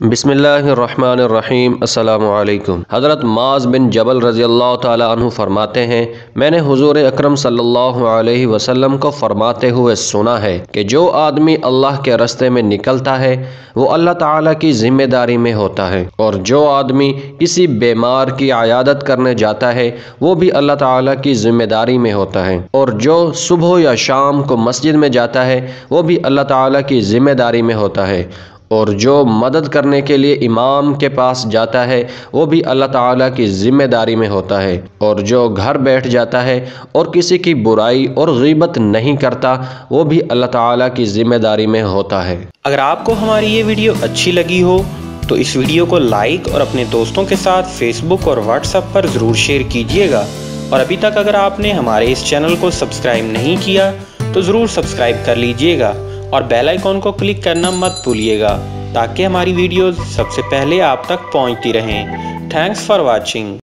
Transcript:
بسم اللہ الرحمن الرحیم۔ السلام علیکم۔ حضرت معاذ بن جبل رضی اللہ تعالی عنہ فرماتے ہیں، میں نے حضور اکرم صلی اللہ علیہ وسلم کو فرماتے ہوئے سنا ہے کہ جو آدمی اللہ کے راستے میں نکلتا ہے وہ اللہ تعالی کی ذمہ داری میں ہوتا ہے، اور جو آدمی کسی بیمار کی عیادت کرنے جاتا ہے وہ بھی اللہ تعالی کی ذمہ داری میں ہوتا ہے، اور جو صبح یا شام کو مسجد میں جاتا ہے وہ بھی اللہ تعالی کی ذمہ داری میں ہوتا ہے، اور جو مدد کرنے کے لیے امام کے پاس جاتا ہے وہ بھی اللہ تعالیٰ کی ذمہ داری میں ہوتا ہے، اور جو گھر بیٹھ جاتا ہے اور کسی کی برائی اور غیبت نہیں کرتا وہ بھی اللہ تعالیٰ کی ذمہ داری میں ہوتا ہے۔ اگر آپ کو ہماری یہ ویڈیو اچھی لگی ہو تو اس ویڈیو کو لائک اور اپنے دوستوں کے ساتھ فیس بک اور واٹس ایپ پر ضرور شیئر کیجیے گا، اور ابھی تک اگر آپ نے ہمارے اس چینل کو سبسکرائب نہیں کیا تو ضرور سبسکرائب کر لیجیے گا، اور بیل آئیکن کو کلک کرنا مت بھولیے گا تاکہ ہماری ویڈیوز سب سے پہلے آپ تک پہنچتی رہیں۔ Thanks for watching.